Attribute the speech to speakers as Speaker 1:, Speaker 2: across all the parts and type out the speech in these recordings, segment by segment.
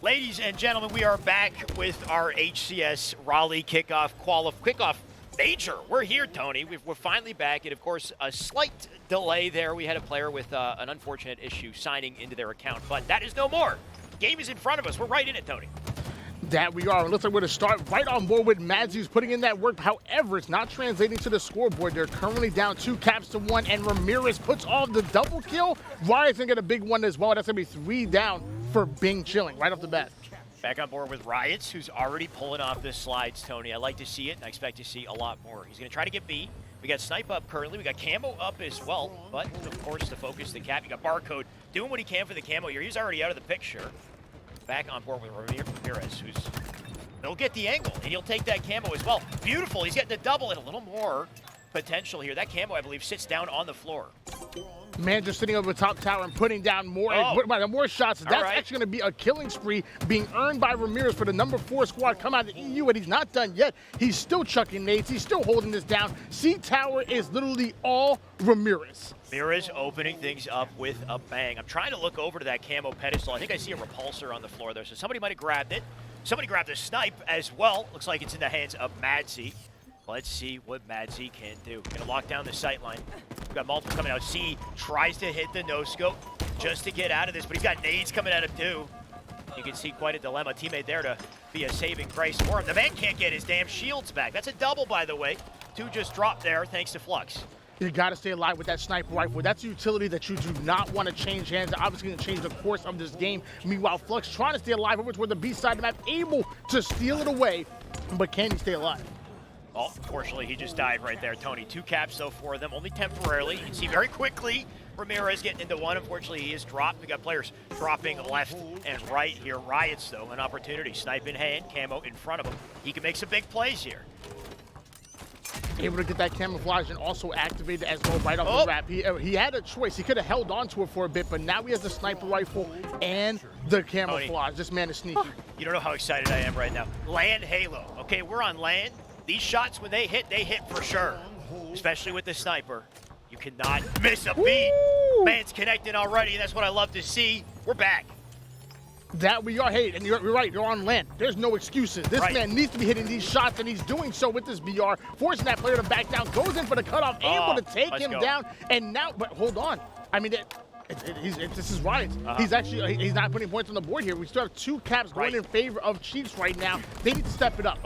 Speaker 1: Ladies and gentlemen, we are back with our HCS Raleigh kickoff major. We're here, Tony. We're finally back, and of course, a slight delay there. We had a player with an unfortunate issue signing into their account, but that is no more. Game is in front of us. We're right in it, Tony.
Speaker 2: That we are. It looks like we're going to start right on board with Madsy, who's putting in that work. However, it's not translating to the scoreboard. They're currently down 2 caps to 1, and Ramircz puts off the double kill. Riot's going to get a big one as well. That's going to be 3 down for Bing Chilling right off the bat.
Speaker 1: Back on board with Riotz, who's already pulling off the slides, Tony. I like to see it, and I expect to see a lot more. He's going to try to get B. We got Snipe up currently. We got Camo up as well, but of course, the focus, the cap. You got Barcode doing what he can for the Camo here. He's already out of the picture. Back on board with Ramircz, he'll get the angle, and he'll take that Camo as well. Beautiful. He's getting the double and a little more potential here. That Camo, I believe, sits down on the floor.
Speaker 2: Man just sitting over the top tower and putting down more shots. That's actually going to be a killing spree being earned by Ramircz for the number 4 squad. Come out of the EU, and he's not done yet. He's still chucking nades. He's still holding this down. C tower is literally all Ramircz.
Speaker 1: Ramircz opening things up with a bang. I'm trying to look over to that Camo pedestal. I think I see a repulsor on the floor there, so somebody might have grabbed it. Somebody grabbed a snipe as well. Looks like it's in the hands of Madsy. Let's see what Madsy can do. Gonna lock down the sight line. We've got multiple coming out. C tries to hit the no-scope just to get out of this, but he's got nades coming at him too. You can see quite a dilemma. Teammate there to be a saving grace for him. The man can't get his damn shields back. That's a double, by the way. 2 just dropped there thanks to Phluxs.
Speaker 2: You got to stay alive with that sniper rifle. That's a utility that you do not want to change hands. They're obviously going to change the course of this game. Meanwhile, Phluxs trying to stay alive over toward the B side of the map, able to steal it away, but can he stay alive?
Speaker 1: Oh, fortunately, he just died right there, Tony. 2 caps, though, for them, only temporarily. You can see very quickly Ramircz getting into one. Unfortunately, he is dropped. We got players dropping left and right here. Riotz, though, an opportunity. Snipe in hand, Camo in front of him. He can make some big plays here.
Speaker 2: Able to get that camouflage and also activated as well right off the wrap. He had a choice. He could have held on to it for a bit, but now he has the sniper rifle and the camouflage. This man is sneaky.
Speaker 1: You don't know how excited I am right now. Land Halo. Okay, we're on land. These shots, when they hit for sure, especially with the sniper. You cannot miss a beat. Man's connecting already, and that's what I love to see. We're back.
Speaker 2: That we are. Hey, and you're right, you're on land. There's no excuses. This man needs to be hitting these shots, and he's doing so with this BR, forcing that player to back down, goes in for the cutoff, able to take him down, and now, but hold on. I mean, this is Riotz. He's not putting points on the board here. We still have 2 caps going in favor of Chiefs right now. They need to step it up.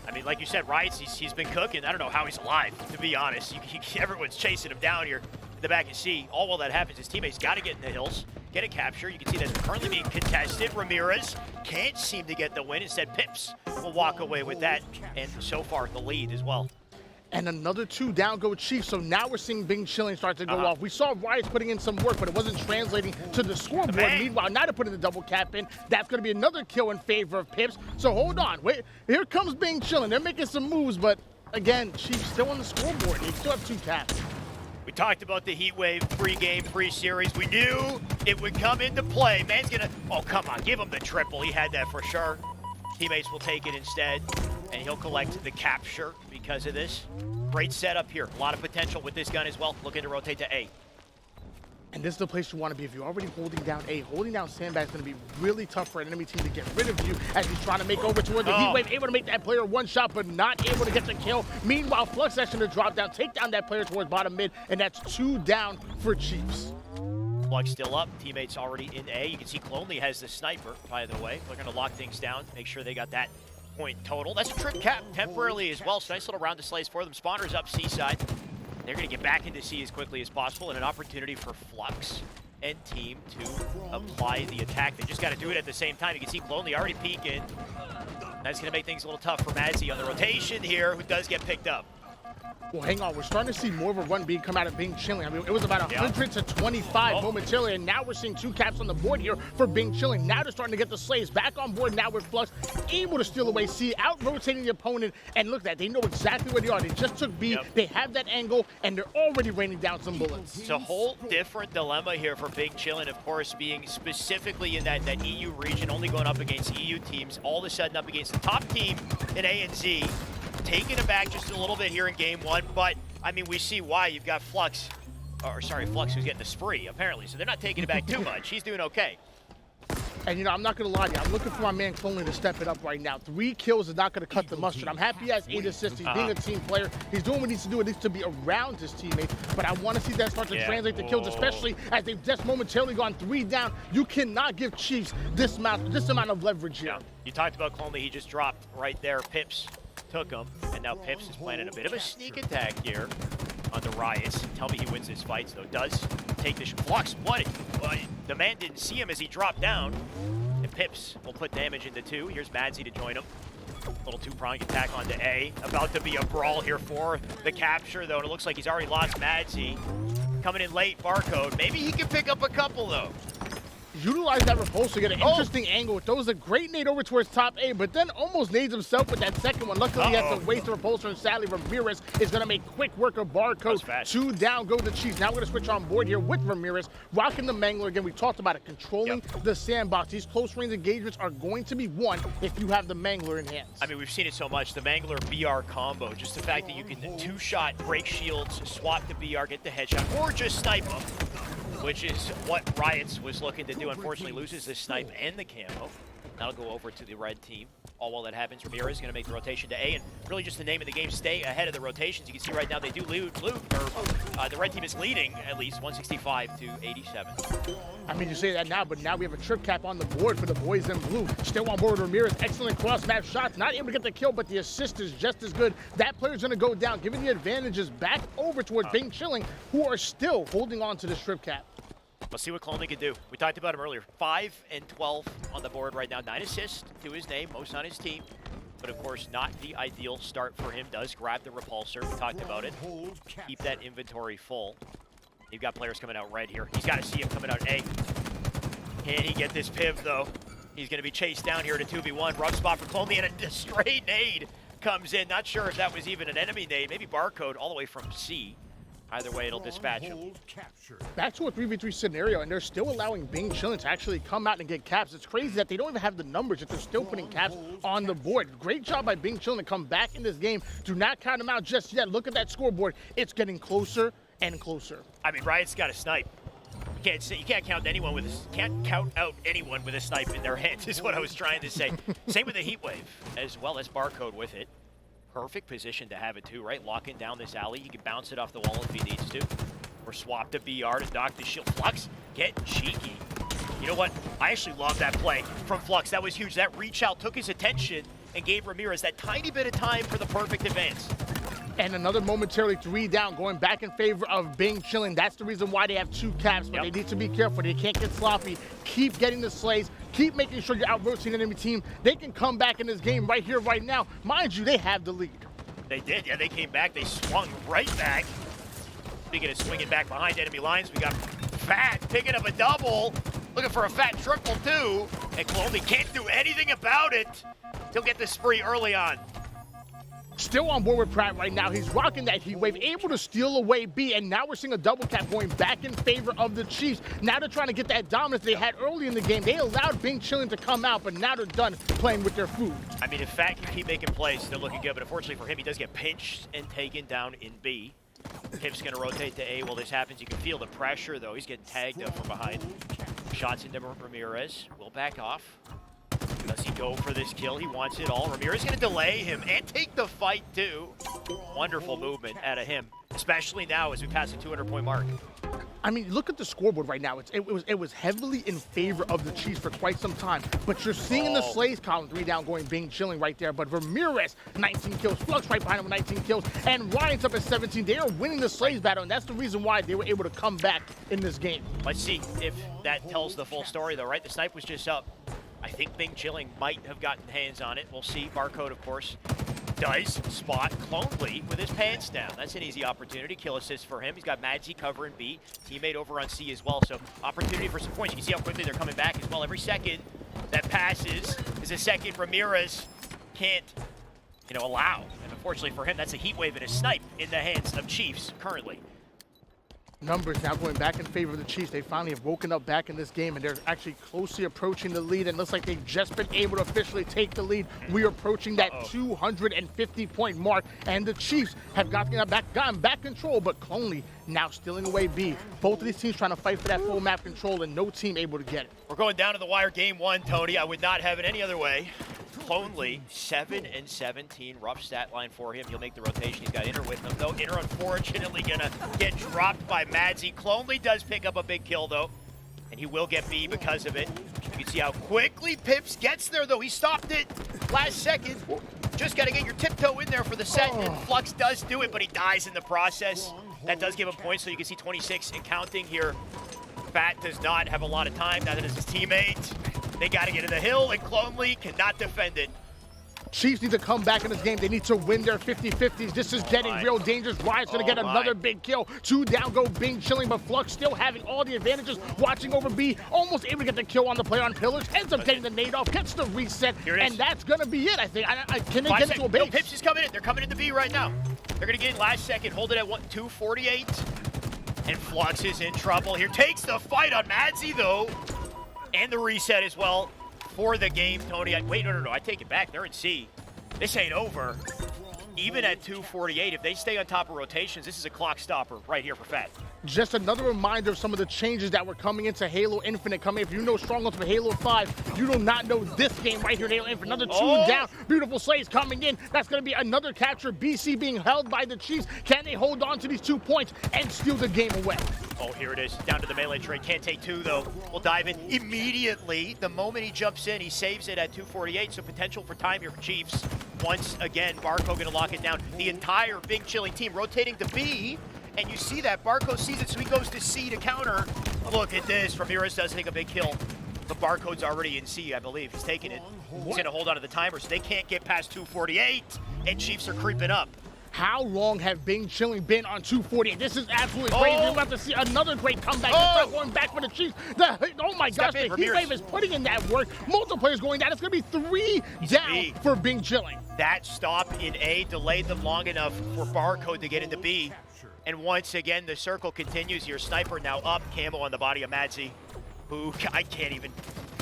Speaker 1: I mean, like you said, Riotz, he's been cooking. I don't know how he's alive, to be honest. Everyone's chasing him down here in the back and C. All while that happens, his teammates got to get in the hills, get a capture. You can see that's currently being contested. Ramircz can't seem to get the win. Instead, Pipz will walk away with that, and so far the lead as well.
Speaker 2: And another 2 down go Chiefs, so now we're seeing Bing Chilling start to go off. We saw Riotz putting in some work, but it wasn't translating to the scoreboard. Meanwhile, now they're putting the double cap in. That's going to be another kill in favor of Pipz. So hold on. Wait, here comes Bing Chilling. They're making some moves, but again, Chiefs still on the scoreboard. They still have 2 caps.
Speaker 1: We talked about the heat wave pre-game, pre-series. We knew it would come into play. Man's going to, oh, come on, give him the triple. He had that for sure. Teammates will take it instead, and he'll collect the capture because of this. Great setup here. A lot of potential with this gun as well. Looking to rotate to A.
Speaker 2: And this is the place you want to be. If you're already holding down A, holding down Sandbag is going to be really tough for an enemy team to get rid of you as he's trying to make over toward the heat wave. Able to make that player 1 shot, but not able to get the kill. Meanwhile, Phluxs actually to drop down, take down that player towards bottom mid, and that's 2 down for Chiefs.
Speaker 1: Phluxs still up. Teammates already in A. You can see Clonely has the sniper, by the way. They're going to lock things down, make sure they got that point total. That's a trip cap temporarily as well. So nice little round of slays for them. Spawners up C side. They're going to get back into C as quickly as possible, and an opportunity for Phluxs and team to apply the attack. They just got to do it at the same time. You can see Clonely already peeking. That's going to make things a little tough for Madsy on the rotation here, who does get picked up.
Speaker 2: Well, hang on. We're starting to see more of a run being come out of Bing Chilling. I mean, it was about 100 to 25 momentarily, and now we're seeing 2 caps on the board here for Bing Chilling. Now they're starting to get the slays back on board now with Phluxs, able to steal away C, out-rotating the opponent, and look at that. They know exactly where they are. They just took B. They have that angle, and they're already raining down some bullets.
Speaker 1: It's a whole different dilemma here for Bing Chilling, of course, being specifically in that EU region, only going up against EU teams, all of a sudden up against the top team in A and Z. Taking it back just a little bit here in game 1, but I mean, we see why. You've got Phluxs who's getting the spree apparently, so they're not taking it back too much. He's doing okay.
Speaker 2: And, you know, I'm not going to lie to you. I'm looking for my man Cloney to step it up right now. 3 kills is not going to cut the mustard. I'm happy he has 8 assists. He's being a team player. He's doing what he needs to do, at least to be around his teammates. But I want to see that start to translate to kills, especially as they've just momentarily gone 3 down. You cannot give Chiefs this amount of leverage here.
Speaker 1: Yeah. You talked about Cloney. He just dropped right there. Pipz took him. And now Pipz is planning a bit of a sneak attack here on the Riots. Tell me he wins his fights, though. Does take the Phluxs. What? The man didn't see him as he dropped down. And Pipz will put damage into 2. Here's Madsy to join him. Little 2-pronged attack onto A. About to be a brawl here for the capture, though. And it looks like he's already lost Madsy. Coming in late, Barcode. Maybe he can pick up a couple, though.
Speaker 2: Utilize that repulsor, get an interesting angle. Throws a great nade over towards top A, but then almost nades himself with that second one. Luckily, he has to waste the repulsor, and sadly, Ramircz is going to make quick work of Barcode. 2 down, go the Chiefs. Now we're going to switch on board here with Ramircz, rocking the Mangler again. We talked about it, controlling the sandbox. These close range engagements are going to be won if you have the Mangler in hands.
Speaker 1: I mean, we've seen it so much, the Mangler BR combo. Just the fact that you can 2-shot, break shields, swap the BR, get the headshot, or just snipe them, which is what Riots was looking to do. Unfortunately, loses the snipe and the camo. That'll go over to the red team. All while that happens, Ramircz is going to make the rotation to A, and really just the name of the game, stay ahead of the rotations. You can see right now they do loot, the red team is leading at least 165 to 87.
Speaker 2: I mean, you say that now, but now we have a trip cap on the board for the boys in blue. Still on board with Ramircz, excellent cross-map shots, not able to get the kill, but the assist is just as good. That player's going to go down, giving the advantages back over towards Bing Chilling, who are still holding on to this trip cap.
Speaker 1: Let's see what Cloney can do. We talked about him earlier. 5 and 12 on the board right now. 9 assists to his name, most on his team. But of course, not the ideal start for him. Does grab the repulsor. We talked about it. Keep that inventory full. You've got players coming out red here. He's got to see him coming out A. Can he get this piv, though? He's going to be chased down here to 2v1. Rough spot for Cloney, and a stray nade comes in. Not sure if that was even an enemy nade. Maybe Barcode all the way from C. Either way, it'll dispatch him.
Speaker 2: Back to a 3v3 scenario, and they're still allowing Bing Chilling to actually come out and get caps. It's crazy that they don't even have the numbers, yet they're still putting caps on the board. Great job by Bing Chilling to come back in this game. Do not count them out just yet. Look at that scoreboard. It's getting closer and closer.
Speaker 1: I mean, Riot's got a snipe. You can't count anyone with out anyone with a snipe in their hand, is what I was trying to say. Same with the heat wave, as well as Barcode with it. Perfect position to have it too, right? Locking down this alley. He can bounce it off the wall if he needs to. Or swap to BR to dock the shield. Phluxs getting cheeky. You know what? I actually love that play from Phluxs. That was huge. That reach out took his attention and gave Ramircz that tiny bit of time for the perfect advance.
Speaker 2: And another momentarily 3 down, going back in favor of Bing Chilling. That's the reason why they have 2 caps, but they need to be careful. They can't get sloppy. Keep getting the slays. Keep making sure you're out-rotating the enemy team. They can come back in this game right here, right now. Mind you, they have the lead.
Speaker 1: They did, yeah, they came back. They swung right back. Speaking of swinging back behind enemy lines, we got Fat picking up a double. Looking for a Fat triple, too. And Cloney can't do anything about it. He'll get the spree early on.
Speaker 2: Still on board with Pratt right now. He's rocking that heat wave, able to steal away B, and now we're seeing a double cap going back in favor of the Chiefs. Now they're trying to get that dominance they had early in the game. They allowed Bing Chilling to come out, but now they're done playing with their food.
Speaker 1: I mean, in fact, you keep making plays, they're looking good, but unfortunately for him, he does get pinched and taken down in B. Pipz going to rotate to A while this happens. You can feel the pressure, though. He's getting tagged up from behind. Shots into Ramircz. Will back off. Does he go for this kill? He wants it all. Ramircz going to delay him and take the fight, too. Wonderful movement out of him, especially now as we pass the 200-point mark.
Speaker 2: I mean, look at the scoreboard right now. It was heavily in favor of the Chiefs for quite some time. But you're seeing in the Slays column 3 down going Bing Chilling right there. But Ramircz, 19 kills. Phluxs right behind him with 19 kills. And Ryan's up at 17. They are winning the Slays battle, and that's the reason why they were able to come back in this game.
Speaker 1: Let's see if that tells the full story, though, right? The snipe was just up. I think Bing Chilling might have gotten hands on it. We'll see. Barcode, of course, does spot Cloney with his pants down. That's an easy opportunity. Kill assist for him. He's got Madsy covering B. Teammate over on C as well. So opportunity for some points. You can see how quickly they're coming back as well. Every second that passes is a second Ramircz can't, allow. And unfortunately for him, that's a heat wave and a snipe in the hands of Chiefs currently.
Speaker 2: Numbers now going back in favor of the Chiefs. They finally have woken up back in this game, and they're actually closely approaching the lead, and looks like they've just been able to officially take the lead. We are approaching that 250-point mark, and the Chiefs have gotten back control, but Clonely now stealing away B. Both of these teams trying to fight for that full map control, and no team able to get it.
Speaker 1: We're going down to the wire game one, Tony. I would not have it any other way. Clonely, 7-17, rough stat line for him. He'll make the rotation. He's got Inter with him, though. Inter, unfortunately, gonna get dropped by Madsy. Clonely does pick up a big kill, though, and he will get B because of it. You can see how quickly Pipz gets there, though. He stopped it last second. Just got to get your tiptoe in there for the set, and Phluxs does do it, but he dies in the process. That does give him points, so you can see 26 and counting here. Fat does not have a lot of time. Now that is his teammate. They got to get to the hill, and Clonely cannot defend it.
Speaker 2: Chiefs need to come back in this game. They need to win their 50-50s. This is getting real dangerous. Riot's going to get another big kill. 2 down go Bing chilling, but Phluxs still having all the advantages, watching over B, almost able to get the kill on the play on Pillars, ends up getting the nade off, gets the reset, and that's going to be it, I think. Can they get into a base?
Speaker 1: No, Pipz is coming in. They're coming into B right now. They're going to get in last second, hold it at 248. And Phluxs is in trouble here. Takes the fight on Madsy, though. And the reset as well for the game, Tony. Wait, no, I take it back. They're in C. This ain't over. Even at 248, if they stay on top of rotations, this is a clock stopper right here for Fat.
Speaker 2: Just another reminder of some of the changes that were coming into Halo Infinite. If you know Strongholds for Halo 5, you do not know this game right here in Halo Infinite. Another 2 down. Beautiful slays coming in. That's going to be another capture. BC being held by the Chiefs. Can they hold on to these 2 points and steal the game away?
Speaker 1: Oh, here it is. Down to the melee trade. Can't take 2, though. We'll dive in immediately. The moment he jumps in, he saves it at 248, so potential for time here for Chiefs. Once again, Barcode going to lock it down. The entire big chilling team rotating to B, and you see that Barcode sees it, so he goes to C to counter. Look at this. Ramircz does take a big kill. The Barcode's already in C, I believe. He's taking it. He's going to hold on to the timer, so they can't get past 248, and Chiefs are creeping up.
Speaker 2: How long have Bing Chilling been on 248? This is absolutely crazy. We're about to see another great comeback. Start going back for the Chiefs. Oh my gosh, the heat wave is putting in that work. Multiplayer's going down. It's going to be 3 down for Bing Chilling.
Speaker 1: That stop in A delayed them long enough for Barcode to get into B. And once again, the circle continues. Your sniper now up. Camo on the body of Madsy, who I can't even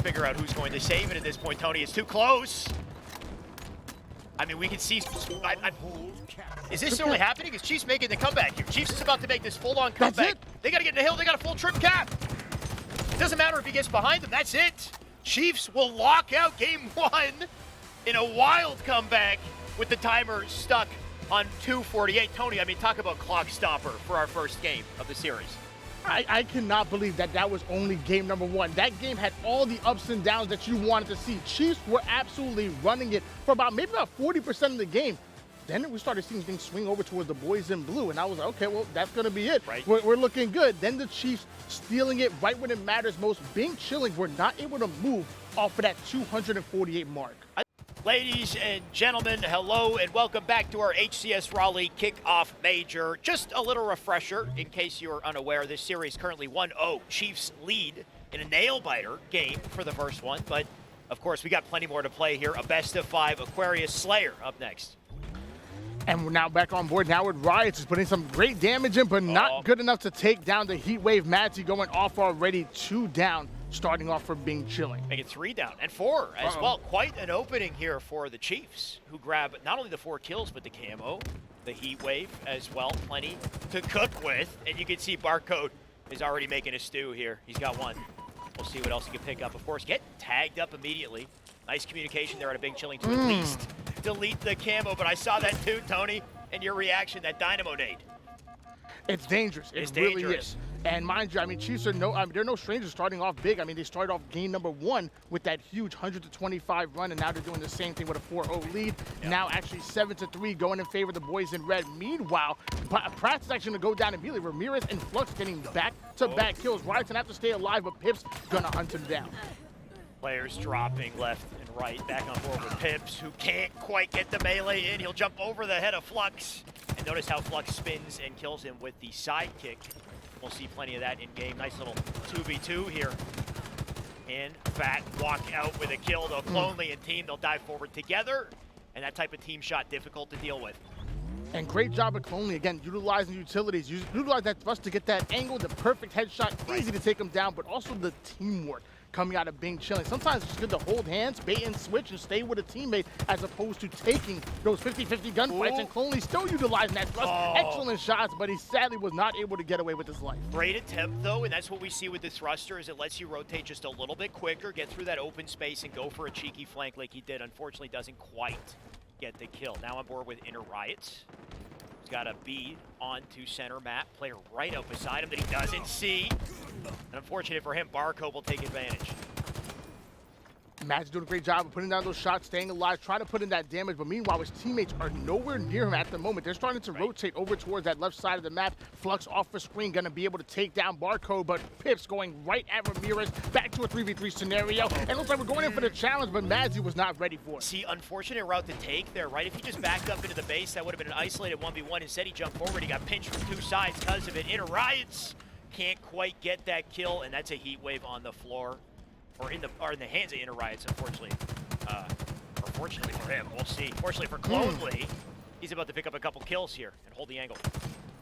Speaker 1: figure out who's going to save it at this point, Tony. It's too close. I mean, we can see. Is this really happening? Is Chiefs making the comeback here? Chiefs is about to make this full-on comeback. They got to get in the hill. They got a full trip cap. It doesn't matter if he gets behind them. That's it. Chiefs will lock out game 1 in a wild comeback with the timer stuck on 248. Tony, I mean, talk about clock stopper for our first game of the series.
Speaker 2: I cannot believe that was only game number 1. That game had all the ups and downs that you wanted to see. Chiefs were absolutely running it for maybe about 40% of the game. Then we started seeing things swing over towards the boys in blue, and I was like, okay, well, that's going to be it.
Speaker 1: Right.
Speaker 2: We're looking good. Then the Chiefs stealing it right when it matters most. Bing Chilling were not able to move off of that 248 mark.
Speaker 1: Ladies and gentlemen, hello and welcome back to our HCS Raleigh Kickoff Major. Just a little refresher, in case you're unaware, this series currently 1-0. Chiefs lead in a nail-biter game for the first one, but of course we got plenty more to play here. A best-of-5 Aquarius Slayer up next.
Speaker 2: And we're now back on board now with RiotcZ, is putting some great damage in, but not good enough to take down the heat wave. Madsy going off already, 2 down. Starting off for Bing Chilling.
Speaker 1: Make it 3 down and 4 as well. Quite an opening here for the Chiefs, who grab not only the 4 kills, but the camo, the heat wave as well. Plenty to cook with. And you can see Barcode is already making a stew here. He's got 1. We'll see what else he can pick up. Of course, get tagged up immediately. Nice communication there out of Bing Chilling to at least delete the camo. But I saw that too, Tony, and your reaction, that dynamo nade.
Speaker 2: It's dangerous. It really is. And mind you, I mean, Chiefs are they're no strangers starting off big. I mean, they started off game number 1 with that huge 100-25 run, and now they're doing the same thing with a 4-0 lead. Yep. Now actually 7-3 going in favor of the boys in red. Meanwhile, Praties is actually going to go down immediately. Ramircz and Phluxs getting back-to-back kills. Riot's going to have to stay alive, but Pipz going to hunt him down.
Speaker 1: Players dropping left and right, back on board with Pipz, who can't quite get the melee in. He'll jump over the head of Phluxs. And notice how Phluxs spins and kills him with the sidekick. We'll see plenty of that in game. Nice little 2v2 here. And Fat walk out with a kill. They'll Clonely and team, they'll dive forward together. And that type of team shot difficult to deal with.
Speaker 2: And great job of Clonely, again, utilizing utilities. Utilize that thrust to get that angle, the perfect headshot, easy to take him down, but also the teamwork coming out of Bing Chilling. Sometimes it's good to hold hands, bait and switch, and stay with a teammate as opposed to taking those 50-50 gunfights. And Clonely still utilizing that thrust. Excellent shots, but he sadly was not able to get away with his life.
Speaker 1: Great attempt, though, and that's what we see with the thruster, is it lets you rotate just a little bit quicker, get through that open space, and go for a cheeky flank like he did. Unfortunately, doesn't quite get the kill. Now on board with interRiotz. He's got a bead onto center map. Player right up beside him that he doesn't see. And unfortunate for him, Barcode will take advantage.
Speaker 2: Madsy doing a great job of putting down those shots, staying alive, trying to put in that damage, but meanwhile his teammates are nowhere near him at the moment. They're starting to rotate over towards that left side of the map. Phluxs off the screen, gonna be able to take down Barcode, but Pipz going right at ramircz, back to a 3v3 scenario. And it looks like we're going in for the challenge, but Madsy was not ready for it.
Speaker 1: See, unfortunate route to take there, right? If he just backed up into the base, that would have been an isolated 1v1. Instead, he jumped forward. He got pinched from two sides because of it. interRiotz can't quite get that kill, and that's a heat wave on the floor. Or in the hands of interRiotz, unfortunately. Or fortunately for him, we'll see. Fortunately for Clonely, he's about to pick up a couple kills here and hold the angle.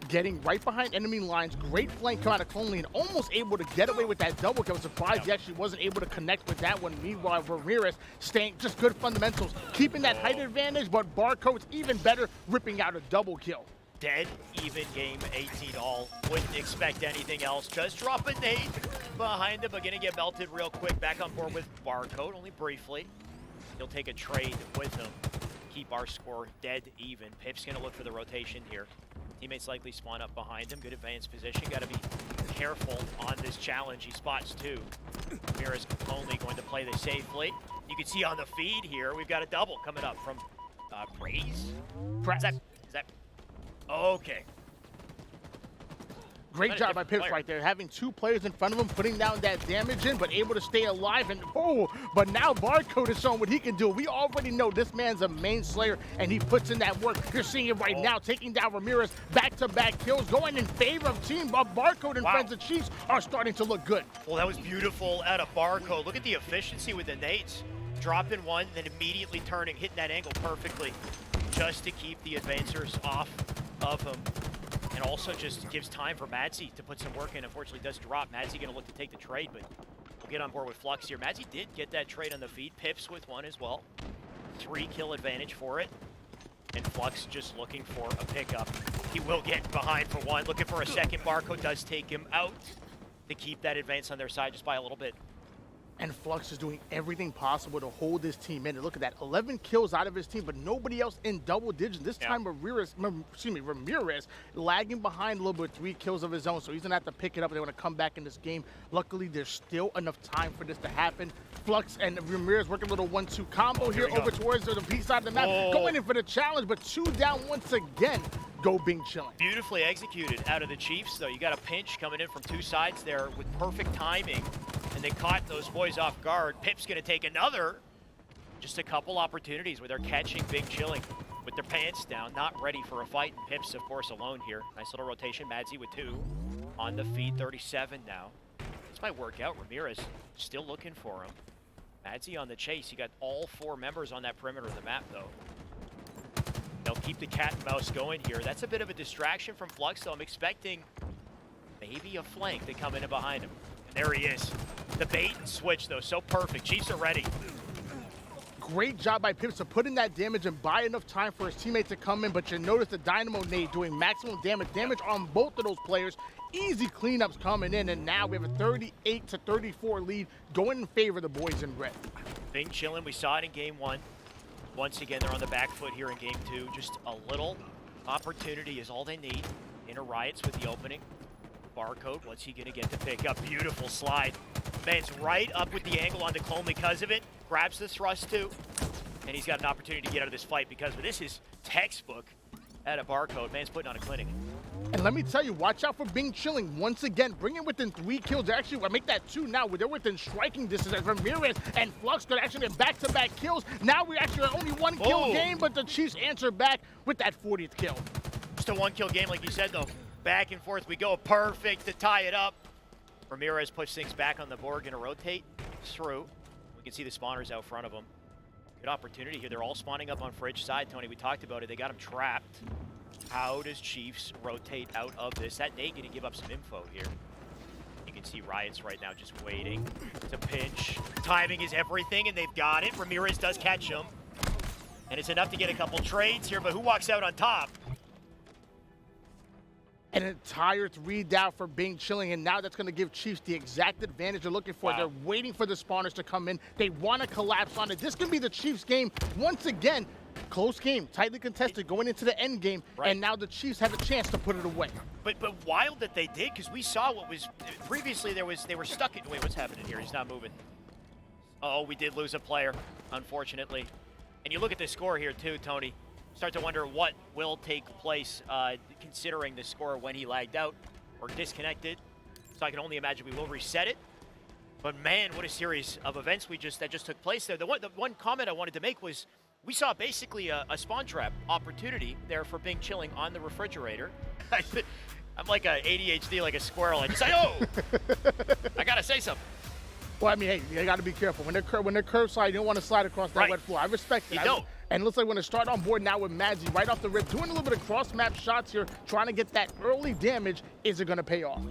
Speaker 2: Getting right behind enemy lines, great flank come out of Clonely and almost able to get away with that double kill. I'm surprised he actually wasn't able to connect with that one. Meanwhile, ramircz staying just good fundamentals, keeping that height advantage, but Barcode's even better, ripping out a double kill.
Speaker 1: Dead even game, 18-all. Wouldn't expect anything else. Just drop a nade behind him, but gonna get melted real quick. Back on board with Barcode, only briefly. He'll take a trade with him. Keep our score dead even. Pip's gonna look for the rotation here. Teammates likely spawn up behind him. Good advanced position. Gotta be careful on this challenge. He spots two. ramircz only going to play this safely. You can see on the feed here, we've got a double coming up from Praties. Is that okay.
Speaker 2: Great job by Pipz right there, having two players in front of him, putting down that damage in, but able to stay alive. And but now Barcode is showing what he can do. We already know this man's a main slayer, and he puts in that work. You're seeing it right now, taking down ramircz, back-to-back kills, going in favor of team. Barcode and Friends of Chiefs are starting to look good.
Speaker 1: Well, that was beautiful out of Barcode. Look at the efficiency with the nades. Dropping one, then immediately turning, hitting that angle perfectly, just to keep the advancers off of him. And also just gives time for Madsy to put some work in. Unfortunately, does drop. Madsy gonna look to take the trade, but we'll get on board with Phluxs here. Madsy did get that trade on the feed. Pipz with one as well. 3-kill advantage for it. And Phluxs just looking for a pickup. He will get behind for one. Looking for a second. Barcode does take him out to keep that advance on their side just by a little bit.
Speaker 2: And Phluxs is doing everything possible to hold his team in. And look at that, 11 kills out of his team, but nobody else in double digits. This time, ramircz lagging behind a little bit, 3 kills of his own. So he's gonna have to pick it up. They want to come back in this game. Luckily, there's still enough time for this to happen. Phluxs and ramircz working a little 1-2 combo here over towards the B side of the map, going in for the challenge, but 2 down once again. Go Bing Chilling.
Speaker 1: Beautifully executed out of the Chiefs, though. You got a pinch coming in from 2 sides there with perfect timing, and they caught those boys off guard. Pip's going to take another. Just a couple opportunities where they're catching Bing Chilling with their pants down, not ready for a fight. And Pipz, of course, alone here. Nice little rotation. Madsy with 2 on the feed, 37 now. This might work out. ramircz still looking for him. Madsy on the chase. You got all 4 members on that perimeter of the map, though. They'll keep the cat and mouse going here. That's a bit of a distraction from Phluxs, so I'm expecting maybe a flank to come in behind him. And there he is. The bait and switch, though, so perfect. Chiefs are ready.
Speaker 2: Great job by Pipz to put in that damage and buy enough time for his teammate to come in, but you notice the Dynamo nade doing maximum damage on both of those players. Easy cleanups coming in, and now we have a 38-34 lead going in favor of the boys in red.
Speaker 1: Bing Chilling, we saw it in game 1. Once again, they're on the back foot here in game 2. Just a little opportunity is all they need. interRiotz with the opening. Barcode, what's he gonna get to pick up? Beautiful slide. Man's right up with the angle on the clone because of it. Grabs the thrust too. And he's got an opportunity to get out of this fight because of it. This is textbook at a Barcode. Man's putting on a clinic.
Speaker 2: And let me tell you, watch out for Bing Chilling once again. Bring it within 3 kills. Actually, I make that 2 now. They're within striking distance as ramircz and Phluxs could actually get back-to-back kills. Now we're actually at only 1-kill game, but the Chiefs answer back with that 40th kill.
Speaker 1: Just a 1-kill game, like you said, though. Back and forth we go. Perfect to tie it up. ramircz puts things back on the board. Going to rotate through. We can see the spawners out front of him. Good opportunity here. They're all spawning up on Fridge side, Tony. We talked about it. They got him trapped. How does Chiefs rotate out of this? That nade going to give up some info here. You can see RiotZ right now just waiting to pinch. Timing is everything, and they've got it. Ramircz does catch him. And it's enough to get a couple trades here, but who walks out on top?
Speaker 2: An entire 3 down for Bing chilling, and now that's going to give Chiefs the exact advantage they're looking for. Wow. They're waiting for the spawners to come in. They want to collapse on it. This can be the Chiefs game once again. Close game, tightly contested, going into the end game, right. And now the Chiefs have a chance to put it away.
Speaker 1: But wild that they did, because we saw what was previously they were stuck in. Wait, what's happening here? He's not moving. Oh, we did lose a player, unfortunately. And you look at the score here too, Tony. Start to wonder what will take place considering the score when he lagged out or disconnected. So I can only imagine we will reset it. But man, what a series of events that just took place there. The one comment I wanted to make was we saw basically a spawn trap opportunity there for Bing chilling on the refrigerator. I'm like a ADHD, like a squirrel. I just say, oh, I gotta say something.
Speaker 2: Well, I mean, hey, you got to be careful. When they're curbside, you don't want to slide across that wet floor. I respect it.
Speaker 1: You don't.
Speaker 2: And it looks like we're going to start on board now with Madsy right off the rip, doing a little bit of cross-map shots here, trying to get that early damage. Is it going to pay off?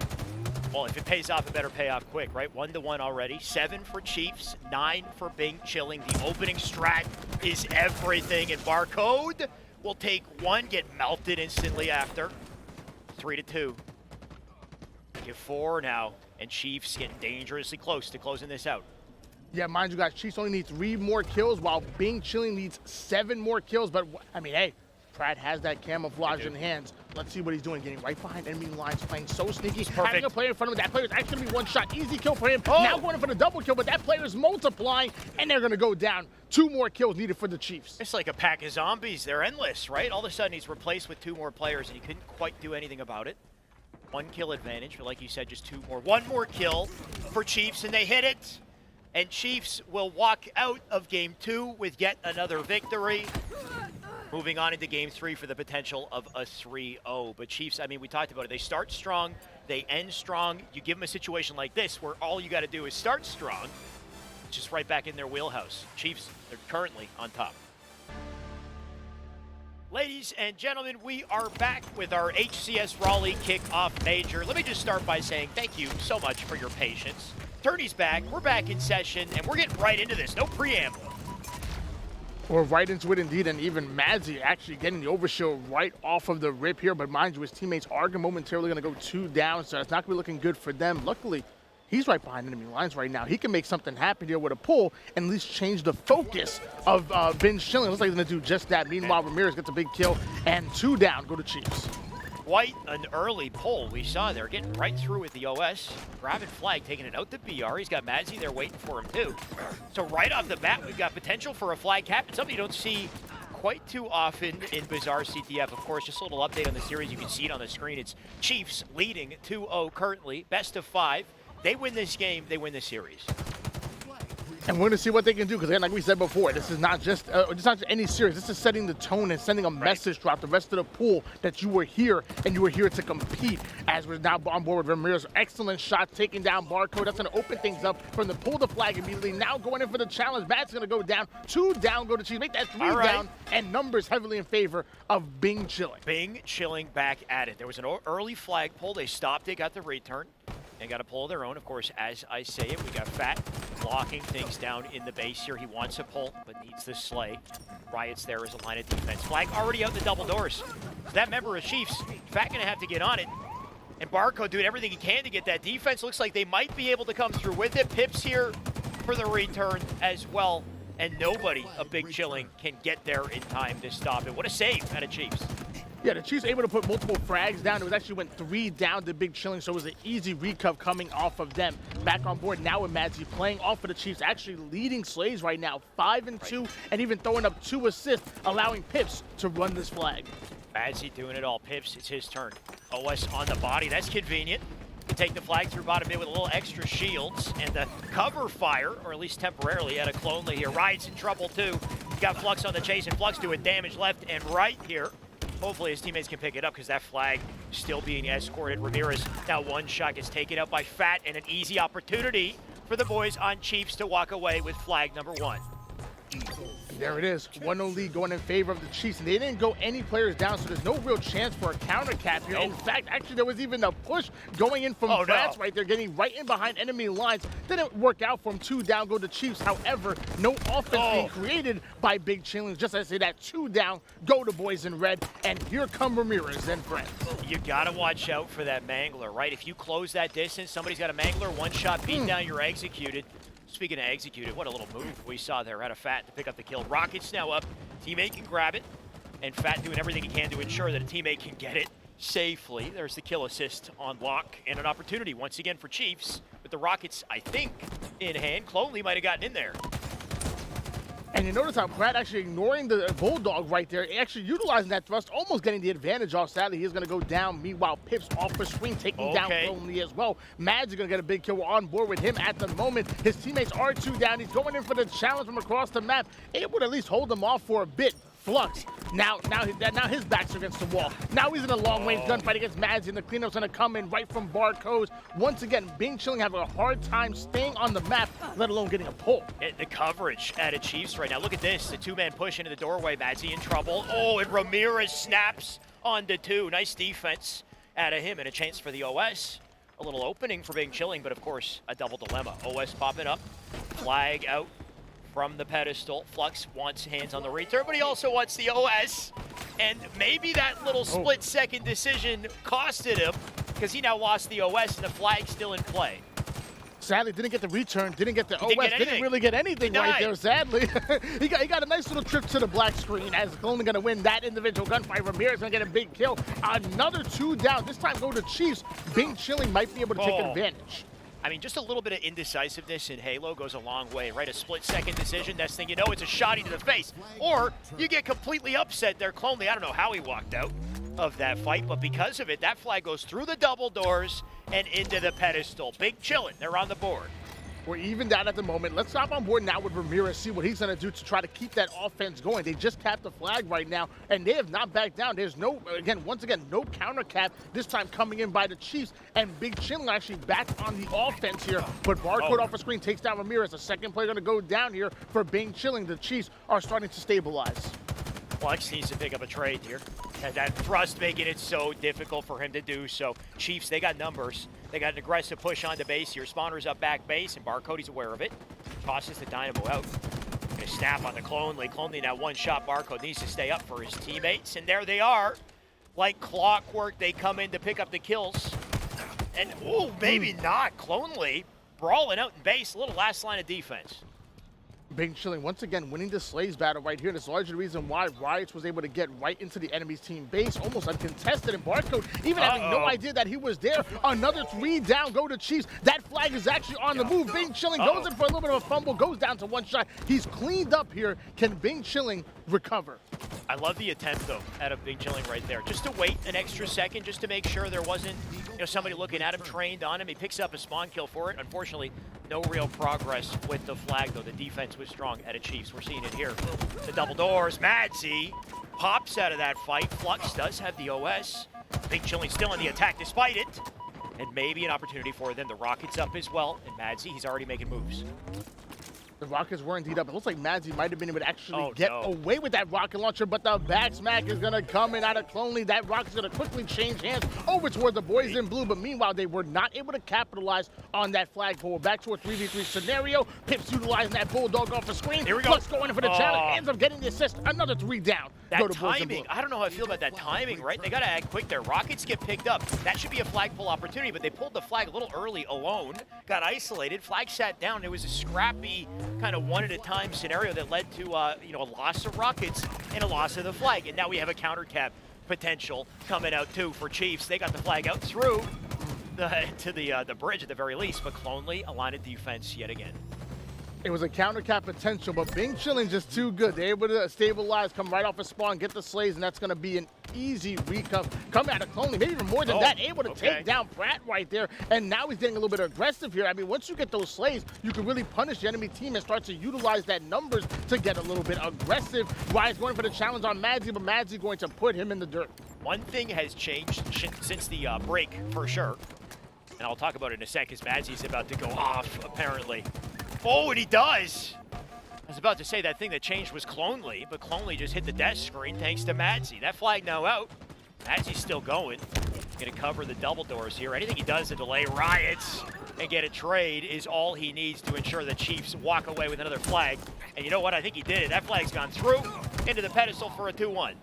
Speaker 1: Well, if it pays off, it better pay off quick, right? 1-1 already. 7 for Chiefs, 9 for Bing chilling. The opening strat is everything, and Barcode will take 1, get melted instantly after. 3-2. Give 4 now. And Chiefs getting dangerously close to closing this out.
Speaker 2: Yeah, mind you guys, Chiefs only need 3 more kills, while Bing chilling needs 7 more kills. But, I mean, hey, Pratt has that camouflage in hands. Let's see what he's doing. Getting right behind enemy lines, playing so sneaky. Having a player in front of him. That player is actually going to be 1 shot. Easy kill for him. Oh. Now going in for the double kill, but that player is multiplying, and they're going to go down. 2 more kills needed for the Chiefs.
Speaker 1: It's like a pack of zombies. They're endless, right? All of a sudden, he's replaced with 2 more players, and he couldn't quite do anything about it. 1 kill advantage, but like you said, just 2 more. 1 more kill for Chiefs, and they hit it. And Chiefs will walk out of Game 2 with yet another victory. Moving on into Game 3 for the potential of a 3-0. But Chiefs, I mean, we talked about it. They start strong, they end strong. You give them a situation like this where all you got to do is start strong. Just right back in their wheelhouse. Chiefs, they're currently on top. Ladies and gentlemen, we are back with our HCS Raleigh Kickoff Major. Let me just start by saying thank you so much for your patience. Tourney's back, we're back in session, and we're getting right into this, no preamble.
Speaker 2: We're right into it indeed, and even Madsy actually getting the overshield right off of the rip here, but mind you, his teammates are momentarily going to go 2 down, so it's not going to be looking good for them. Luckily, he's right behind enemy lines right now. He can make something happen here with a pull and at least change the focus of Bing chilling. Looks like he's going to do just that. Meanwhile, Ramircz gets a big kill, and 2 down go to Chiefs.
Speaker 1: Quite an early pull we saw there, getting right through with the OS. Grabbing flag, taking it out to BR. He's got Madsy there waiting for him too. So right off the bat, we've got potential for a flag captain, something you don't see quite too often in Bazaar CTF. Of course, just a little update on the series. You can see it on the screen. It's Chiefs leading 2-0 currently, best of 5. They win this game, they win this series.
Speaker 2: And we're going to see what they can do, because again, like we said before, this is not just any series. This is setting the tone and sending a message throughout the rest of the pool that you were here and you were here to compete. As we're now on board with Ramircz, excellent shot, taking down Barcode. That's going to open things up from the pull the flag immediately. Now going in for the challenge. Matt's going to go down. 2 down, go to Chiefs. Make that 3 down, and numbers heavily in favor of Bing chilling.
Speaker 1: Bing chilling back at it. There was an early flag pull. They stopped it, got the return. They got a pull of their own, of course, as I say it. We got Fat blocking things down in the base here. He wants a pull, but needs the slay. RiotZ there as a line of defense. Flag already out the double doors. So that member of Chiefs, Fat gonna have to get on it. And Barcode doing everything he can to get that defense. Looks like they might be able to come through with it. Pipz here for the return as well. And nobody of Bing chilling can get there in time to stop it. What a save out of Chiefs.
Speaker 2: Yeah, the Chiefs able to put multiple frags down. It was actually went 3 down to Bing chilling, so it was an easy recov coming off of them. Back on board now with Madsy playing off of the Chiefs, actually leading Slays right now, 5-2, and even throwing up 2 assists, allowing Pipz to run this flag.
Speaker 1: Madsy doing it all. Pipz, it's his turn. OS on the body, that's convenient. To take the flag through bottom mid with a little extra shields and the cover fire, or at least temporarily, out of Clonely here. RiotZ in trouble too. He's got Phluxs on the chase, and Phluxs doing damage left and right here. Hopefully his teammates can pick it up, because that flag still being escorted. Ramircz now 1 shot gets taken out by Fat, and an easy opportunity for the boys on Chiefs to walk away with flag number 1.
Speaker 2: There it is, 1-0 lead going in favor of the Chiefs, and they didn't go any players down, so there's no real chance for a counter cap here. In fact, actually, there was even a push going in from Praties right there, getting right in behind enemy lines. Didn't work out for him. 2 down go to Chiefs. However, no offense being created by Big Chillin. Just as I say that, 2 down go to boys in red, and here come Ramircz and friends.
Speaker 1: You gotta watch out for that mangler, right? If you close that distance, somebody's got a mangler, one shot beat down, you're executed. Speaking of executed, what a little move we saw there out of Fat to pick up the kill. Rockets now up, teammate can grab it, and Fat doing everything he can to ensure that a teammate can get it safely. There's the kill assist on lock, and an opportunity once again for Chiefs with the Rockets, I think, in hand. Clonely might have gotten in there.
Speaker 2: And you notice how Pratt actually ignoring the Bulldog right there, actually utilizing that thrust, almost getting the advantage off. Sadly, he's going to go down. Meanwhile, Pipz off the screen, taking down Clonely as well. Mads is going to get a big kill. We're on board with him at the moment. His teammates are 2 down. He's going in for the challenge from across the map. It would at least hold them off for a bit. Phluxs, now his back's against the wall. Now he's in a long-range gunfight against Madsy, and the cleanup's gonna come in right from Barcodes. Once again, Bing Chilling having a hard time staying on the map, let alone getting a pull.
Speaker 1: The coverage at a Chiefs right now. Look at this, the 2-man push into the doorway. Madsy in trouble. Oh, and Ramircz snaps onto 2. Nice defense out of him, and a chance for the OS. A little opening for Bing Chilling, but of course, a double dilemma. OS popping up, flag out from the pedestal. Phluxs wants hands on the return, but he also wants the OS. And maybe that little split-second decision costed him, because he now lost the OS and the flag's still in play.
Speaker 2: Sadly, didn't get the return, didn't get the OS, didn't really get anything right there, sadly. he got a nice little trip to the black screen as only going to win that individual gunfight. Ramircz going to get a big kill. Another 2 down, this time go to Chiefs. Bing Chilling might be able to take advantage.
Speaker 1: I mean, just a little bit of indecisiveness in Halo goes a long way, right? A split-second decision, next thing you know, it's a shotty to the face. Or you get completely upset there. Clonely, I don't know how he walked out of that fight, but because of it, that flag goes through the double doors and into the pedestal. Big Chillin', they're on the board.
Speaker 2: We're even down at the moment. Let's hop on board now with Ramircz, see what he's going to do to try to keep that offense going. They just capped the flag right now, and they have not backed down. There's no, once again, no counter cap, this time coming in by the Chiefs, and Big Chilling actually back on the offense here, but Barcode off the screen takes down Ramircz. The second player going to go down here for Big Chilling. The Chiefs are starting to stabilize.
Speaker 1: Phluxs needs to pick up a trade here. And that thrust making it so difficult for him to do so. Chiefs, they got numbers. They got an aggressive push onto base here. Spawners up back base, and Barcode's aware of it. Tosses the Dynamo out. Gonna snap on the Clonely. Clonely now 1-shot. Barcode needs to stay up for his teammates, and there they are. Like clockwork, they come in to pick up the kills. And, ooh, maybe not. Clonely brawling out in base. A little last line of defense.
Speaker 2: Big Chilling once again winning the Slaves battle right here, and it's largely the reason why RiotZ was able to get right into the enemy's team base, almost uncontested, and Barcode even having no idea that he was there. Another 3 down go to Chiefs. That flag is actually on the move. Bing Chilling goes in for a little bit of a fumble, goes down to 1 shot. He's cleaned up here. Can Bing Chilling recover?
Speaker 1: I love the attempt, though, out of Big Chilling right there. Just to wait an extra second, just to make sure there wasn't, somebody looking at him, trained on him. He picks up a spawn kill for it. Unfortunately, no real progress with the flag, though. The defense was strong at a Chiefs. We're seeing it here. The double doors. Madsy pops out of that fight. Phluxs does have the OS. Big Chilling still in the attack despite it. And maybe an opportunity for them. The Rockets up as well. And Madsy, he's already making moves.
Speaker 2: The Rockets were indeed up. It looks like Madsy might have been able to actually get away with that rocket launcher, but the back smack is going to come in out of Clonely. That rocket's going to quickly change hands over toward the boys in blue, but meanwhile, they were not able to capitalize on that flagpole. Back to a 3v3 scenario. Pipz utilizing that Bulldog off the screen.
Speaker 1: Here we go.
Speaker 2: Phluxs going in for the challenge. Ends up getting the assist. Another 3 down.
Speaker 1: That timing, I don't know how I feel about that timing, right? They got to act quick there. Rockets get picked up. That should be a flagpole opportunity, but they pulled the flag a little early alone. Got isolated. Flag sat down. It was a scrappy kind of one-at-a-time scenario that led to a loss of Rockets and a loss of the flag. And now we have a counter cap potential coming out too for Chiefs. They got the flag out through to the bridge at the very least, but Clonely a line of defense yet again.
Speaker 2: It was a counter cap potential, but Bing Chilling just too good. They're able to stabilize, come right off a spawn, get the slays, and that's going to be an easy recover. Come out of Clonely, maybe even more than that, able to take down Pratt right there, and now he's getting a little bit aggressive here. I mean, once you get those slays, you can really punish the enemy team and start to utilize that numbers to get a little bit aggressive. RiotZ going for the challenge on Madsy, but Madsy going to put him in the dirt.
Speaker 1: One thing has changed since the break, for sure, and I'll talk about it in a sec, because Madsy's about to go off, apparently. Oh, and he does. I was about to say that thing that changed was Clonely, but Clonely just hit the death screen thanks to Madsy. That flag now out. Madsy's still going. Going to cover the double doors here. Anything he does to delay RiotZ and get a trade is all he needs to ensure the Chiefs walk away with another flag. And you know what? I think he did it. That flag's gone through into the pedestal for a 2-1.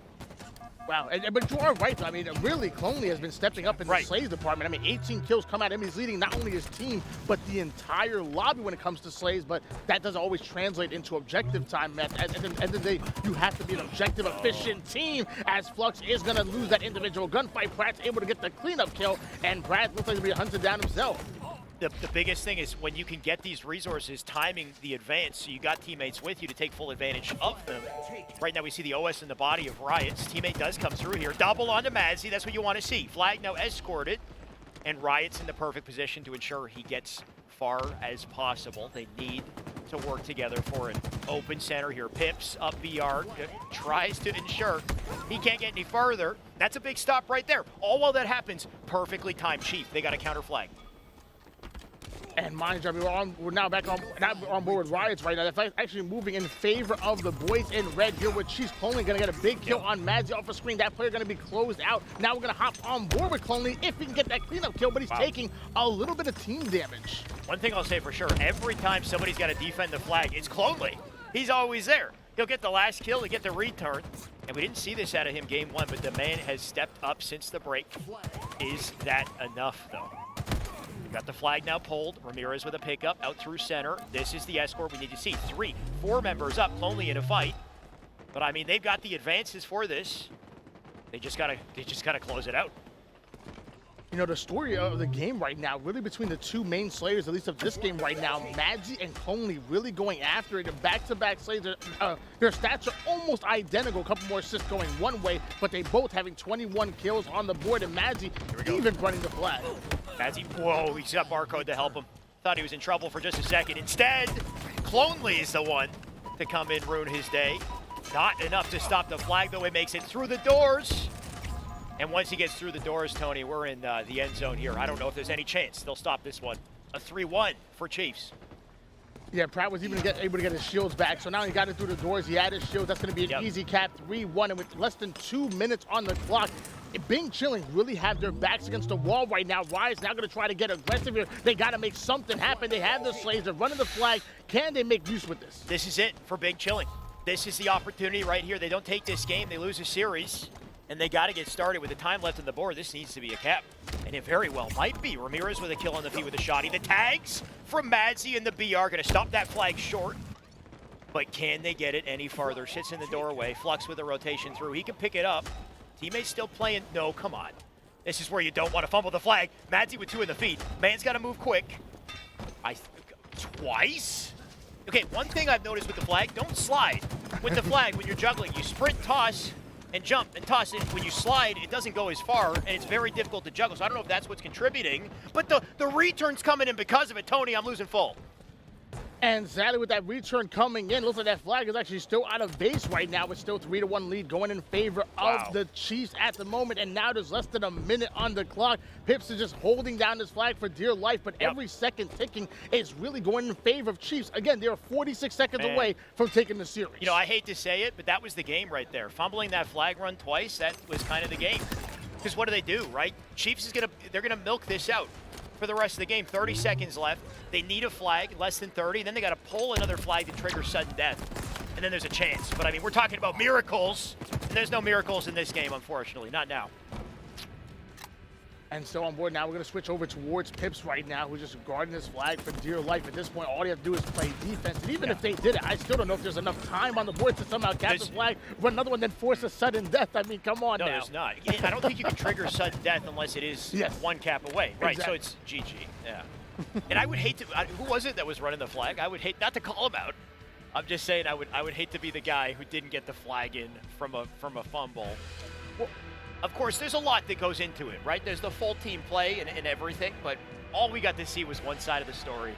Speaker 2: Wow, but you are right, though. I mean, really, Clonely has been stepping up in the Slays department. I mean, 18 kills come out of him. He's leading not only his team, but the entire lobby when it comes to Slays, but that doesn't always translate into objective time. At the end of the day, you have to be an objective, efficient team, as Phluxs is going to lose that individual gunfight. Pratt's able to get the cleanup kill, and Pratt looks like to be hunted down himself.
Speaker 1: The biggest thing is when you can get these resources, timing the advance, so you got teammates with you to take full advantage of them. Right now we see the OS in the body of RiotZ. Teammate does come through here. Double onto Madsy. That's what you want to see. Flag now escorted, and RiotZ in the perfect position to ensure he gets far as possible. They need to work together for an open center here. Pipz up BR, tries to ensure he can't get any further. That's a big stop right there. All while that happens, perfectly timed Chief. They got a counter flag.
Speaker 2: And mind you, we're now back on board with RiotZ right now. They're actually moving in favor of the boys in red here, with Chiefs. Clonely going to get a big kill on Madsy off the screen. That player going to be closed out. Now we're going to hop on board with Clonely if he can get that cleanup kill, but he's taking a little bit of team damage.
Speaker 1: One thing I'll say for sure, every time somebody's got to defend the flag, it's Clonely. He's always there. He'll get the last kill, he'll get the return. And we didn't see this out of him game one, but the man has stepped up since the break. Is that enough, though? Got the flag now pulled. Ramircz with a pickup out through center. This is the escort we need to see. 4 members up, Clonely in a fight. But I mean, they've got the advances for this. They just gotta close it out.
Speaker 2: You know, the story of the game right now, really between the two main Slayers, at least of this game right now, Madsy and Clonely really going after it. Back-to-back Slayers, their stats are almost identical. A couple more assists going one way, but they both having 21 kills on the board, and Madsy even running the flag.
Speaker 1: Madsy, whoa, he's got Barcode to help him. Thought he was in trouble for just a second. Instead, Clonely is the one to come in, ruin his day. Not enough to stop the flag, though. It makes it through the doors. And once he gets through the doors, Tony, we're in the end zone here. I don't know if there's any chance they'll stop this one. A 3-1 for Chiefs.
Speaker 2: Yeah, Pratt was even able to get his shields back. So now he got it through the doors. He had his shields. That's going to be an easy cap, 3-1. And with less than 2 minutes on the clock, Bing Chilling really have their backs against the wall right now. Riot's now going to try to get aggressive here. They got to make something happen. They have the Slays. They're running the flag. Can they make use with this?
Speaker 1: This is it for Bing Chilling. This is the opportunity right here. They don't take this game. They lose a series. And they got to get started with the time left on the board. This needs to be a cap. And it very well might be. Ramircz with a kill on the feet with a shotty. The tags from Madsy and the BR going to stop that flag short. But can they get it any farther? Sits in the doorway. Phluxs with a rotation through. He can pick it up. Teammates still playing. No, come on. This is where you don't want to fumble the flag. Madsy with 2 in the feet. Man's got to move quick. Twice? Okay, one thing I've noticed with the flag, don't slide with the flag when you're juggling. You sprint, toss, and jump and toss it. When you slide, it doesn't go as far, and it's very difficult to juggle. So I don't know if that's what's contributing, but the return's coming in because of it. Tony, I'm losing full.
Speaker 2: And sadly, with that return coming in, looks like that flag is actually still out of base right now. It's still 3-1 lead going in favor of the Chiefs at the moment. And now there's less than a minute on the clock. Pipz is just holding down this flag for dear life, but every second ticking is really going in favor of Chiefs. Again, they're 46 seconds away from taking the series.
Speaker 1: You know, I hate to say it, but that was the game right there. Fumbling that flag run twice, that was kind of the game. Because what do, right? Chiefs they're gonna milk this out for the rest of the game. 30 seconds left. They need a flag, less than 30. Then they got to pull another flag to trigger sudden death. And then there's a chance. But I mean, we're talking about miracles. And there's no miracles in this game, unfortunately. Not now.
Speaker 2: And so on board now, we're going to switch over towards Pipz right now, who's just guarding this flag for dear life. At this point, all you have to do is play defense. And even if they did it, I still don't know if there's enough time on the board to somehow catch the flag, run another one, then force a sudden death. I mean, come on now.
Speaker 1: No, there's not. I don't think you can trigger sudden death unless it is one cap away. Right, so it's GG. Yeah. And I would hate to, who was it that was running the flag? I would hate, not to call him out. I'm just saying I would hate to be the guy who didn't get the flag in from a fumble. Well, of course, there's a lot that goes into it, right? There's the full team play and everything, but all we got to see was one side of the story.